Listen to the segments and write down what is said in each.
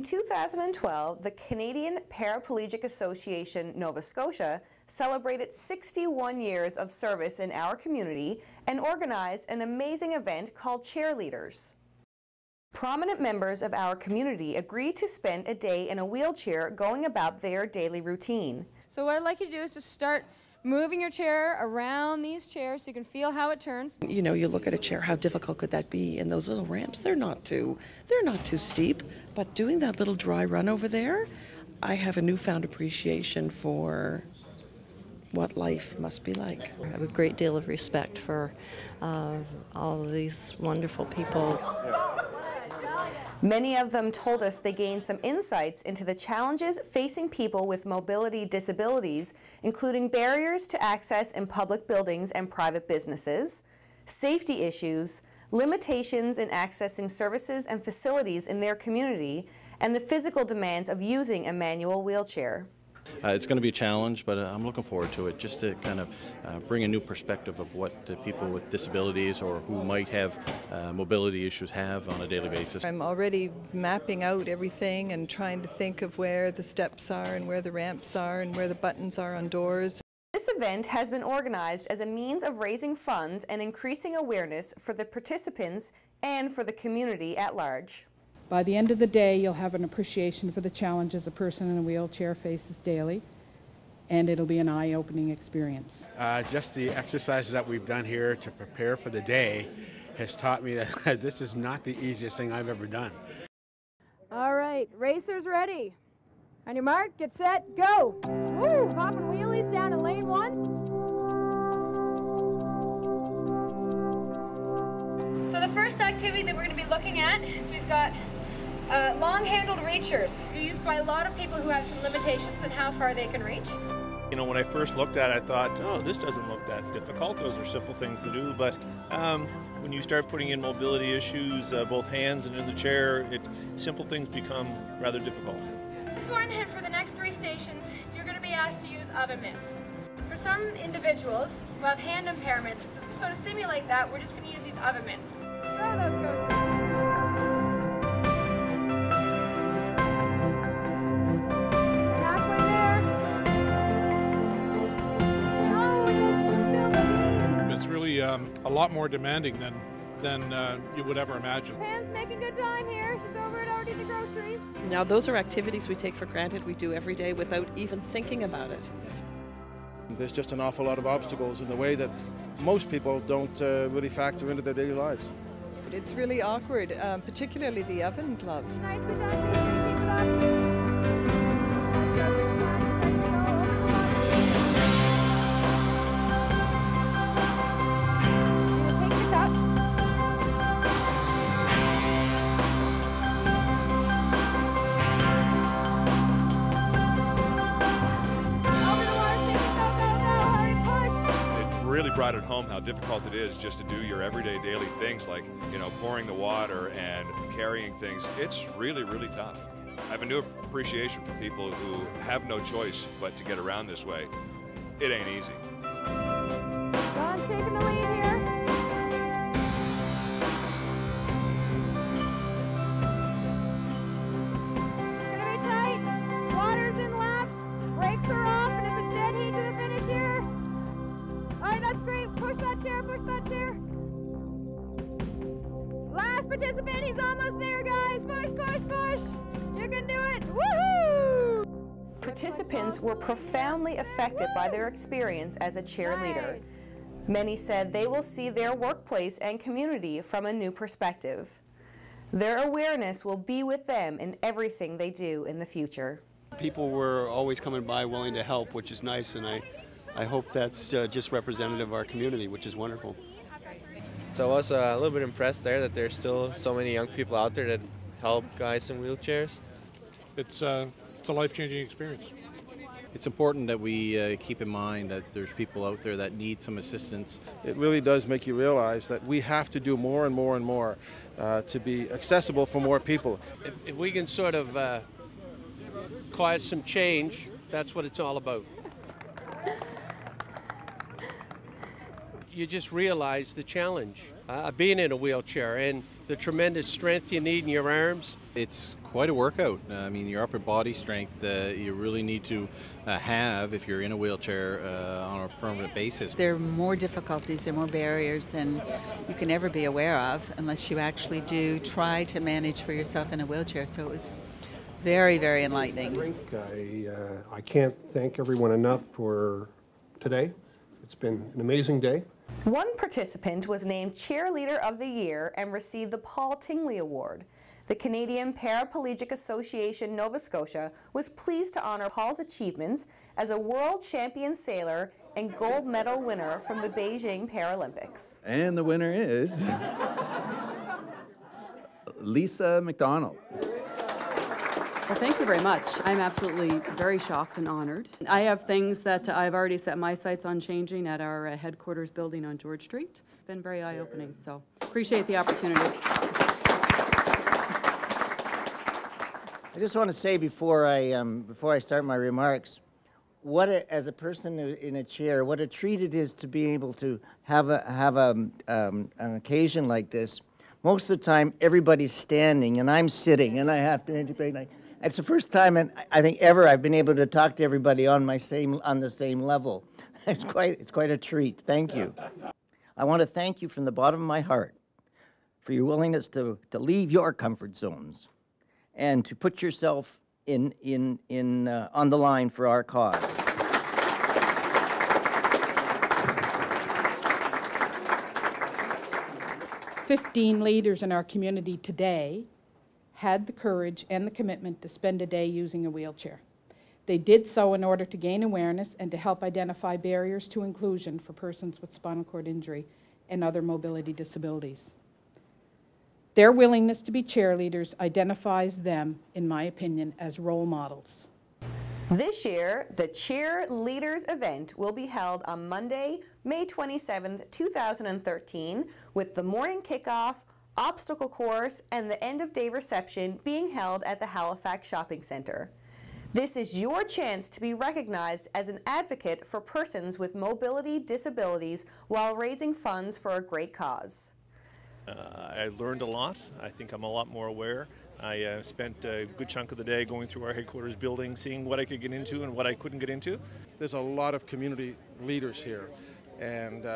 In 2012, the Canadian Paraplegic Association, Nova Scotia, celebrated 61 years of service in our community and organized an amazing event called Cheerleaders. Prominent members of our community agreed to spend a day in a wheelchair going about their daily routine. So what I'd like you to do is to start moving your chair around these chairs so you can feel how it turns. You know, you look at a chair, how difficult could that be? And those little ramps, they're not too steep, but doing that little dry run over there, I have a newfound appreciation for what life must be like. I have a great deal of respect for all of these wonderful people. Many of them told us they gained some insights into the challenges facing people with mobility disabilities, including barriers to access in public buildings and private businesses, safety issues, limitations in accessing services and facilities in their community, and the physical demands of using a manual wheelchair. It's going to be a challenge, but I'm looking forward to it, just to kind of bring a new perspective of what people with disabilities or who might have mobility issues have on a daily basis. I'm already mapping out everything and trying to think of where the steps are and where the ramps are and where the buttons are on doors. This event has been organized as a means of raising funds and increasing awareness for the participants and for the community at large. By the end of the day, you'll have an appreciation for the challenges a person in a wheelchair faces daily, and it'll be an eye-opening experience. Just the exercises that we've done here to prepare for the day has taught me that this is not the easiest thing I've ever done. All right, racers ready. On your mark, get set, go! Woo! Popping wheelies down to lane 1. So the first activity that we're going to be looking at is we've got long-handled reachers, used by a lot of people who have some limitations in how far they can reach. You know, when I first looked at it, I thought, oh, this doesn't look that difficult. Those are simple things to do. But when you start putting in mobility issues, both hands and in the chair, simple things become rather difficult. This one, and for the next 3 stations, you're going to be asked to use oven mitts. For some individuals who have hand impairments, so to simulate that, we're just going to use these oven mitts. Throw those go. Halfway there. It's really a lot more demanding than you would ever imagine. Pan's making good time here. She's over at already the groceries. Now those are activities we take for granted, we do every day without even thinking about it. There's just an awful lot of obstacles in the way that most people don't really factor into their daily lives. It's really awkward, particularly the oven gloves. Nicely done. Keep it up. Really brought it home how difficult it is just to do your everyday daily things like, you know, pouring the water and carrying things. It's really, really tough. I have a new appreciation for people who have no choice but to get around this way. It ain't easy. John's taking the lead here. Gonna be tight. Water's in laps. Brakes are off, and it's a dead heat to the finish here. All right, that's great. Push that chair, push that chair. Last participant, he's almost there, guys. Push, push, push. You can do it. Woohoo! Participants were profoundly affected by their experience as a cheerleader. Many said they will see their workplace and community from a new perspective. Their awareness will be with them in everything they do in the future. People were always coming by willing to help, which is nice, and I hope that's just representative of our community, which is wonderful. So I was a little bit impressed there that there's still so many young people out there that help guys in wheelchairs. It's a life-changing experience. It's important that we keep in mind that there's people out there that need some assistance. It really does make you realize that we have to do more and more and more to be accessible for more people. If we can sort of cause some change, that's what it's all about. you just realize the challenge being in a wheelchair and the tremendous strength you need in your arms. It's quite a workout. I mean, your upper body strength you really need to have if you're in a wheelchair on a permanent basis. There are more difficulties, there are more barriers than you can ever be aware of unless you actually do try to manage for yourself in a wheelchair. So it was very, very enlightening. I can't thank everyone enough for today. It's been an amazing day. One participant was named Cheerleader of the Year and received the Paul Tingley Award. The Canadian Paraplegic Association Nova Scotia was pleased to honor Paul's achievements as a world champion sailor and gold medal winner from the Beijing Paralympics. And the winner is Lisa McDonald. Well, thank you very much. I'm absolutely very shocked and honored. I have things that I've already set my sights on changing at our headquarters building on George Street. Been very eye-opening, so appreciate the opportunity. I just want to say before I start my remarks, as a person in a chair, what a treat it is to be able to have an occasion like this. Most of the time, everybody's standing and I'm sitting, and I have to integrate. It's the first time, I think ever, I've been able to talk to everybody on the same level. It's quite a treat. Thank you. I want to thank you from the bottom of my heart for your willingness to leave your comfort zones and to put yourself on the line for our cause. "15 leaders in our community today had the courage and the commitment to spend a day using a wheelchair. They did so in order to gain awareness and to help identify barriers to inclusion for persons with spinal cord injury and other mobility disabilities. Their willingness to be cheerleaders identifies them, in my opinion, as role models." This year, the Cheer Leaders event will be held on Monday, May 27, 2013, with the morning kickoff, obstacle course, and the end-of-day reception being held at the Halifax Shopping Centre. This is your chance to be recognized as an advocate for persons with mobility disabilities while raising funds for a great cause. I learned a lot. I think I'm a lot more aware. I spent a good chunk of the day going through our headquarters building, seeing what I could get into and what I couldn't get into. There's a lot of community leaders here, and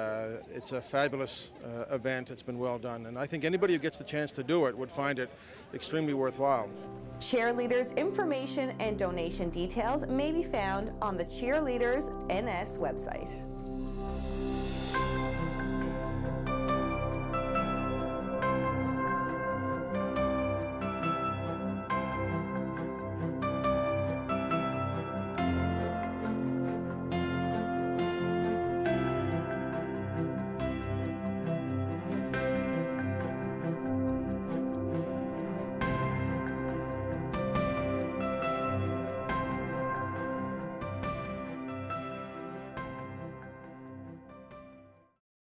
it's a fabulous event. It's been well done, and I think anybody who gets the chance to do it would find it extremely worthwhile. Cheerleaders information and donation details may be found on the Cheerleaders NS website.